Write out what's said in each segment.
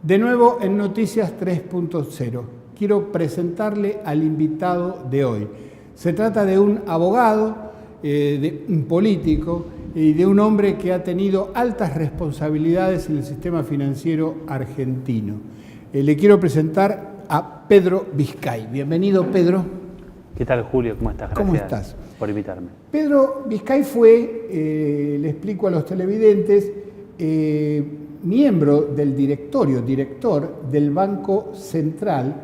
De nuevo en Noticias 3.0, quiero presentarle al invitado de hoy. Se trata de un abogado, de un político y de un hombre que ha tenido altas responsabilidades en el sistema financiero argentino. Le quiero presentar a Pedro Vizcay. Bienvenido, Pedro. ¿Qué tal, Julio? ¿Cómo estás? ¿Cómo Gracias estás? por invitarme. Pedro Vizcay fue, le explico a los televidentes, miembro del director del Banco Central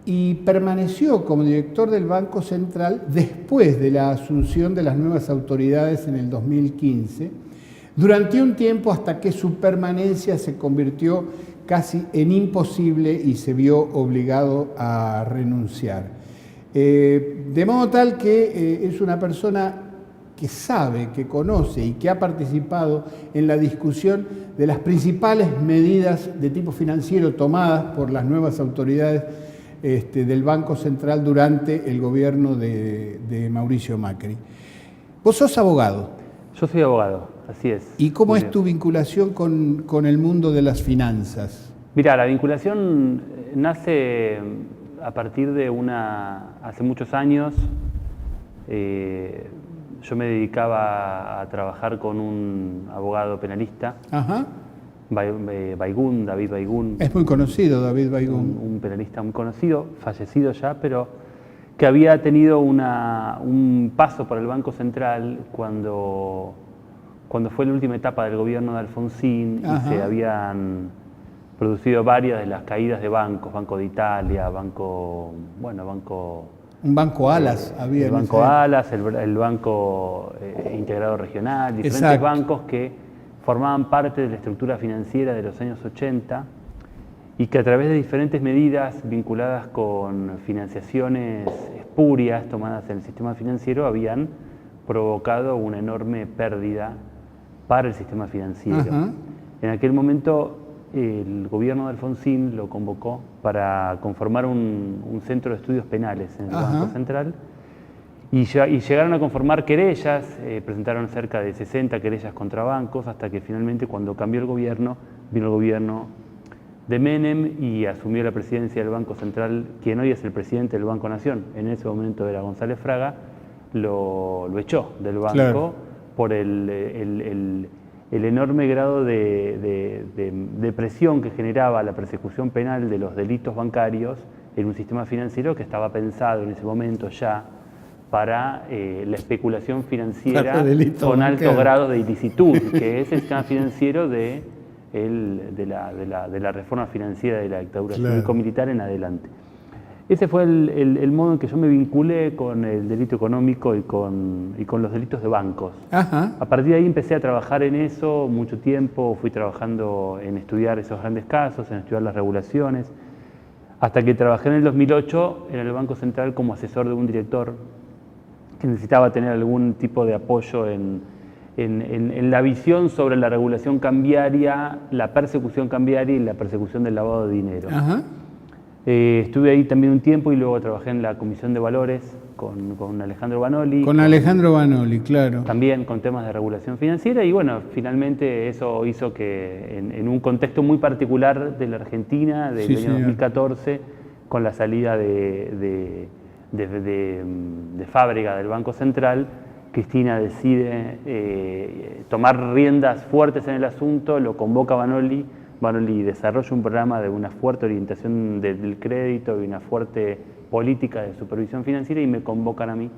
y permaneció como director del Banco Central después de la asunción de las nuevas autoridades en el 2015, durante un tiempo hasta que su permanencia se convirtió casi en imposible y se vio obligado a renunciar. De modo tal que es una persona que sabe, que conoce y que ha participado en la discusión de las principales medidas de tipo financiero tomadas por las nuevas autoridades del Banco Central durante el gobierno de Mauricio Macri. Vos sos abogado. Yo soy abogado, así es. ¿Y cómo Julio, es tu vinculación con el mundo de las finanzas? Mirá, la vinculación nace a partir de hace muchos años, yo me dedicaba a trabajar con un abogado penalista, Ajá. David Baigún. Es muy conocido, David Baigún. Un penalista muy conocido, fallecido ya, pero que había tenido un paso por el Banco Central cuando fue la última etapa del gobierno de Alfonsín. Ajá. Y se habían producido varias de las caídas de bancos, Banco de Italia, un banco Alas había. El Banco Alas, el Banco Integrado Regional, diferentes Exacto. bancos que formaban parte de la estructura financiera de los años 80 y que a través de diferentes medidas vinculadas con financiaciones espurias tomadas en el sistema financiero habían provocado una enorme pérdida para el sistema financiero. Ajá. En aquel momento el gobierno de Alfonsín lo convocó para conformar un centro de estudios penales en el Ajá. Banco Central y llegaron a conformar querellas, presentaron cerca de 60 querellas contra bancos, hasta que finalmente cuando cambió el gobierno, vino el gobierno de Menem y asumió la presidencia del Banco Central, quien hoy es el presidente del Banco Nación, en ese momento era González Fraga, lo echó del banco. Claro. Por el enorme grado de presión que generaba la persecución penal de los delitos bancarios en un sistema financiero que estaba pensado en ese momento ya para la especulación financiera con altos grados de ilicitud, que es el sistema financiero de la reforma financiera de la dictadura cívico-militar en adelante. Ese fue el modo en que yo me vinculé con el delito económico y con los delitos de bancos. Ajá. A partir de ahí empecé a trabajar en eso mucho tiempo, fui trabajando en estudiar esos grandes casos, en estudiar las regulaciones, hasta que trabajé en el 2008 en el Banco Central como asesor de un director que necesitaba tener algún tipo de apoyo en la visión sobre la regulación cambiaria, la persecución cambiaria y la persecución del lavado de dinero. Ajá. Estuve ahí también un tiempo y luego trabajé en la Comisión de Valores con Alejandro Banoli. Con Alejandro Banoli, claro. También con temas de regulación financiera y bueno, finalmente eso hizo que en un contexto muy particular de la Argentina, del año 2014, con la salida de Fábrega del Banco Central, Cristina decide tomar riendas fuertes en el asunto, lo convoca Banoli desarrolla un programa de una fuerte orientación del crédito y una fuerte política de supervisión financiera y me convocan a mí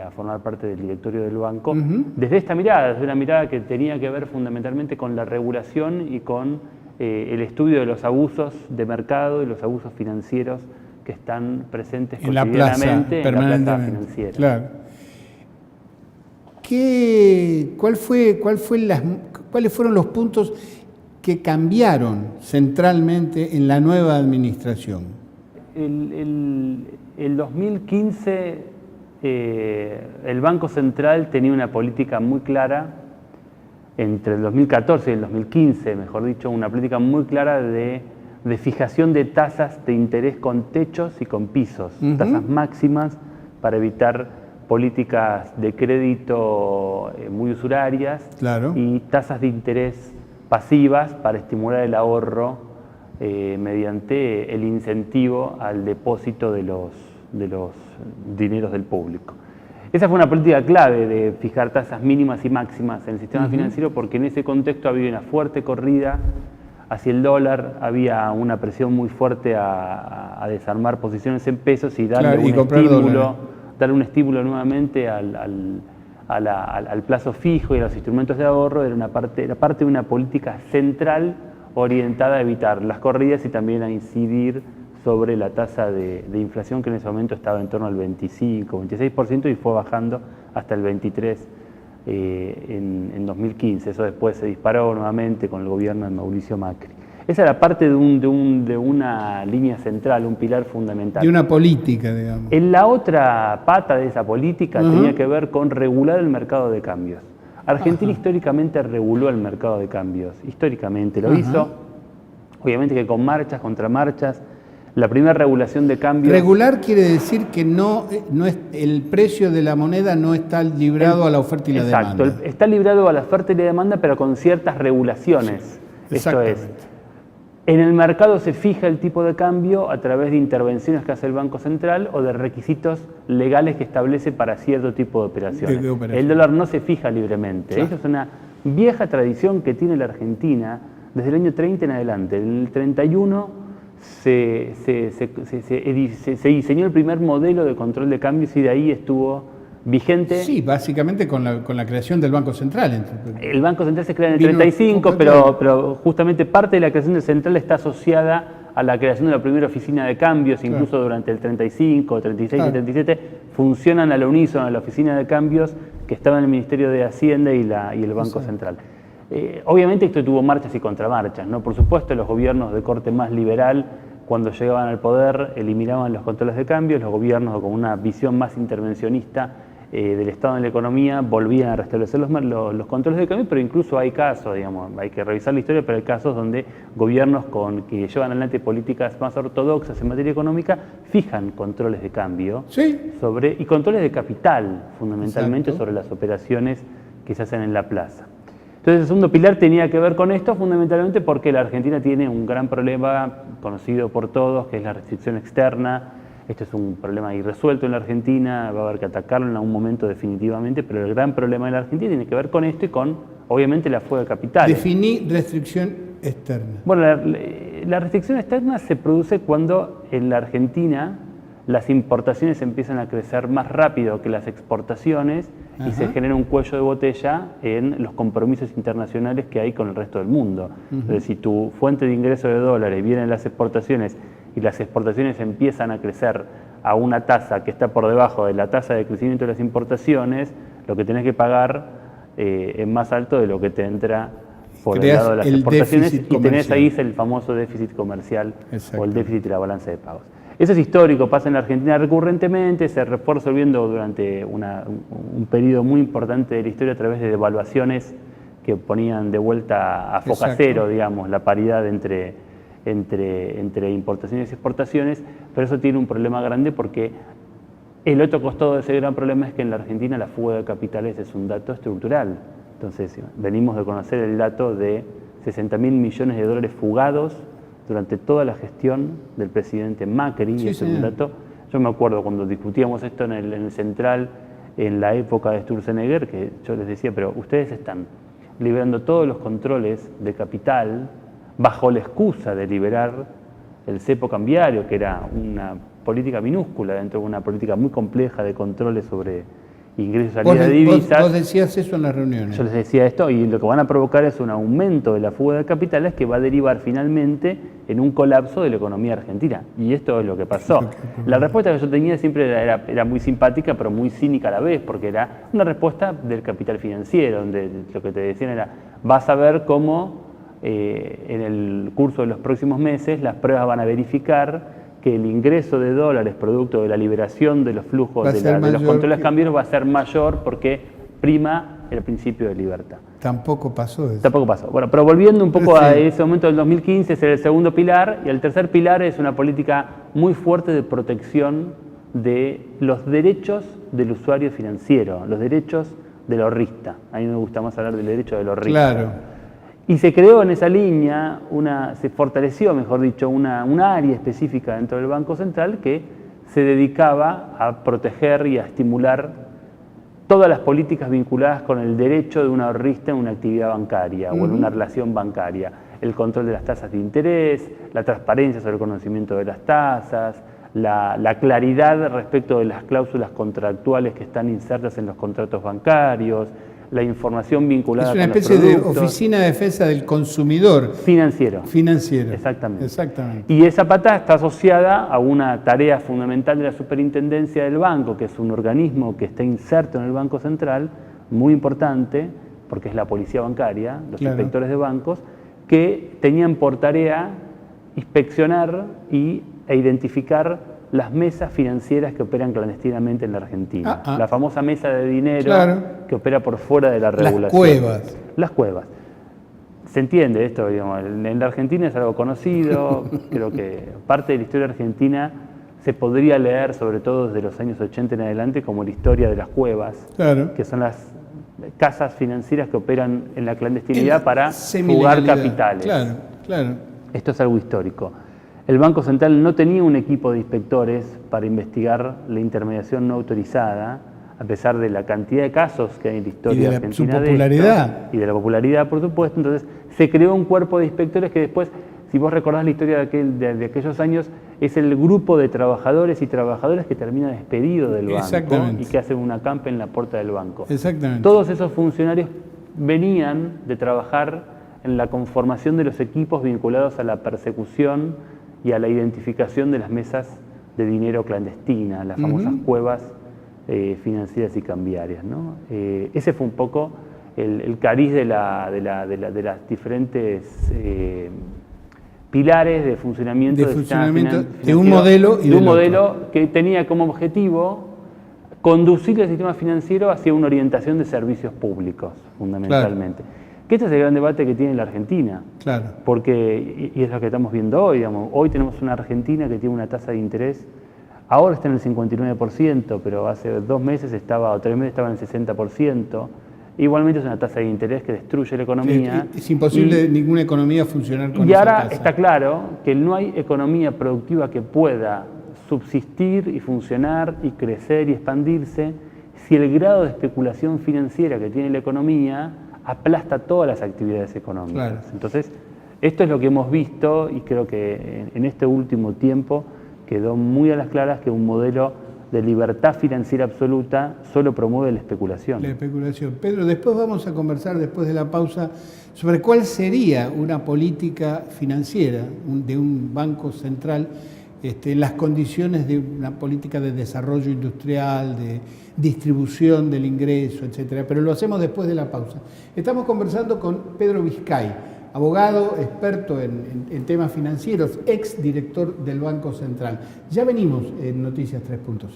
a formar parte del directorio del banco. Desde esta mirada, desde una mirada que tenía que ver fundamentalmente con la regulación y con el estudio de los abusos de mercado y los abusos financieros que están presentes cotidianamente en la plaza financiera. Claro. ¿Cuáles fueron los puntos que cambiaron centralmente en la nueva administración? El 2015 el Banco Central tenía una política muy clara, entre el 2014 y el 2015, mejor dicho, una política muy clara de fijación de tasas de interés con techos y con pisos, tasas máximas para evitar políticas de crédito muy usurarias, claro, y tasas de interés pasivas para estimular el ahorro mediante el incentivo al depósito de los dineros del público. Esa fue una política clave de fijar tasas mínimas y máximas en el sistema financiero, porque en ese contexto había una fuerte corrida hacia el dólar, había una presión muy fuerte a desarmar posiciones en pesos y darle un estímulo nuevamente al plazo fijo y a los instrumentos de ahorro. Era parte de una política central orientada a evitar las corridas y también a incidir sobre la tasa de inflación, que en ese momento estaba en torno al 25, 26% y fue bajando hasta el 23% en 2015. Eso después se disparó nuevamente con el gobierno de Mauricio Macri. Esa era parte de una línea central, un pilar fundamental. De una política, digamos. En la otra pata de esa política tenía que ver con regular el mercado de cambios. Argentina históricamente reguló el mercado de cambios, históricamente lo hizo, obviamente que con marchas, contramarchas. La primera regulación de cambios... Regular quiere decir que no es, el precio de la moneda no está librado a la oferta y la demanda. Exacto, está librado a la oferta y la demanda, pero con ciertas regulaciones. Sí, esto es, en el mercado se fija el tipo de cambio a través de intervenciones que hace el Banco Central o de requisitos legales que establece para cierto tipo de operaciones. El dólar no se fija libremente. Claro. Eso es una vieja tradición que tiene la Argentina desde el año 30 en adelante. En el 31 se diseñó el primer modelo de control de cambios y de ahí estuvo vigente. Sí, básicamente con la creación del Banco Central. El Banco Central se crea en el 35, pero justamente parte de la creación del Central está asociada a la creación de la primera oficina de cambios, incluso durante el 35, 36 y 37, funcionan al unísono la oficina de cambios que estaba en el Ministerio de Hacienda y el Banco Central. Obviamente esto tuvo marchas y contramarchas, ¿no? Por supuesto, los gobiernos de corte más liberal, cuando llegaban al poder, eliminaban los controles de cambios. Los gobiernos con una visión más intervencionista del Estado en la economía volvían a restablecer los controles de cambio, pero incluso hay casos, digamos, hay que revisar la historia, pero hay casos donde gobiernos que llevan adelante políticas más ortodoxas en materia económica fijan controles de cambio y controles de capital, fundamentalmente sobre las operaciones que se hacen en la plaza. Entonces el segundo pilar tenía que ver con esto fundamentalmente porque la Argentina tiene un gran problema conocido por todos, que es la restricción externa. Esto es un problema irresuelto en la Argentina, va a haber que atacarlo en algún momento definitivamente, pero el gran problema de la Argentina tiene que ver con esto y con, obviamente, la fuga de capitales. Definí restricción externa. Bueno, la restricción externa se produce cuando en la Argentina las importaciones empiezan a crecer más rápido que las exportaciones y se genera un cuello de botella en los compromisos internacionales que hay con el resto del mundo. Entonces, si tu fuente de ingreso de dólares viene en las exportaciones y las exportaciones empiezan a crecer a una tasa que está por debajo de la tasa de crecimiento de las importaciones, lo que tenés que pagar es más alto de lo que te entra por el lado de las exportaciones, y tenés ahí el famoso déficit comercial o el déficit de la balanza de pagos. Eso es histórico, pasa en la Argentina recurrentemente, se fue resolviendo durante un periodo muy importante de la historia a través de devaluaciones que ponían de vuelta a foca cero, digamos, la paridad entre importaciones y exportaciones, pero eso tiene un problema grande porque el otro costado de ese gran problema es que en la Argentina la fuga de capitales es un dato estructural. Entonces, venimos de conocer el dato de 60.000 millones de dólares fugados durante toda la gestión del presidente Macri, y ese es un dato. Yo me acuerdo cuando discutíamos esto en el Central, en la época de Sturzenegger, que yo les decía, pero ustedes están liberando todos los controles de capital bajo la excusa de liberar el cepo cambiario, que era una política minúscula dentro de una política muy compleja de controles sobre ingresos y salida de divisas. Vos decías eso en las reuniones. Yo les decía esto, y lo que van a provocar es un aumento de la fuga de capitales que va a derivar finalmente en un colapso de la economía argentina. Y esto es lo que pasó. La respuesta que yo tenía siempre era muy simpática, pero muy cínica a la vez, porque era una respuesta del capital financiero, donde lo que te decían era, vas a ver cómo en el curso de los próximos meses las pruebas van a verificar que el ingreso de dólares producto de la liberación de los flujos de los controles cambiarios va a ser mayor porque prima el principio de libertad. Tampoco pasó eso. Tampoco pasó. Bueno, pero volviendo un poco a ese momento del 2015, ese era el segundo pilar, y el tercer pilar es una política muy fuerte de protección de los derechos del usuario financiero, los derechos del ahorrista. A mí me gusta más hablar del derecho del ahorrista. Claro. Y se creó en esa línea, se fortaleció, mejor dicho, una área específica dentro del Banco Central que se dedicaba a proteger y a estimular todas las políticas vinculadas con el derecho de un ahorrista en una actividad bancaria o en una relación bancaria. El control de las tasas de interés, la transparencia sobre el conocimiento de las tasas, la claridad respecto de las cláusulas contractuales que están insertas en los contratos bancarios, la información vinculada con los productos. Es una especie de oficina de defensa del consumidor. Financiero. Financiero. Exactamente. Exactamente. Y esa pata está asociada a una tarea fundamental de la superintendencia del banco, que es un organismo que está inserto en el Banco Central, muy importante, porque es la policía bancaria, los inspectores de bancos, que tenían por tarea inspeccionar e identificar las mesas financieras que operan clandestinamente en la Argentina. La famosa mesa de dinero que opera por fuera de la regulación. Las cuevas. Las cuevas. Se entiende esto, digamos, en la Argentina es algo conocido, creo que parte de la historia argentina se podría leer, sobre todo desde los años 80 en adelante, como la historia de las cuevas, que son las casas financieras que operan en la clandestinidad para jugar capitales. Esto es algo histórico. El Banco Central no tenía un equipo de inspectores para investigar la intermediación no autorizada, a pesar de la cantidad de casos que hay en la historia argentina. Su popularidad. Y de la popularidad, por supuesto. Entonces, se creó un cuerpo de inspectores que después, si vos recordás la historia de aquellos años, es el grupo de trabajadores y trabajadoras que termina despedido del banco y que hacen un acampe en la puerta del banco. Todos esos funcionarios venían de trabajar en la conformación de los equipos vinculados a la persecución y a la identificación de las mesas de dinero clandestina, las famosas cuevas financieras y cambiarias, ¿no? Ese fue un poco el cariz de las diferentes pilares de funcionamiento de un modelo y de un modelo que tenía como objetivo conducir el sistema financiero hacia una orientación de servicios públicos, fundamentalmente. Que este es el gran debate que tiene la Argentina. Porque, y es lo que estamos viendo hoy, digamos, hoy tenemos una Argentina que tiene una tasa de interés, ahora está en el 59%, pero hace 2 meses o 3 meses estaba en el 60%. Igualmente es una tasa de interés que destruye la economía. Es imposible ninguna economía funcionar con esa tasa. Y ahora está claro que no hay economía productiva que pueda subsistir y funcionar y crecer y expandirse si el grado de especulación financiera que tiene la economía aplasta todas las actividades económicas. Entonces, esto es lo que hemos visto y creo que en este último tiempo quedó muy a las claras que un modelo de libertad financiera absoluta solo promueve la especulación. La especulación. Pedro, después vamos a conversar, después de la pausa, sobre cuál sería una política financiera de un banco central en las condiciones de una política de desarrollo industrial, de distribución del ingreso, etcétera. Pero lo hacemos después de la pausa. Estamos conversando con Pedro Vizcay, abogado, experto en temas financieros, ex director del Banco Central. Ya venimos en Noticias 3.0.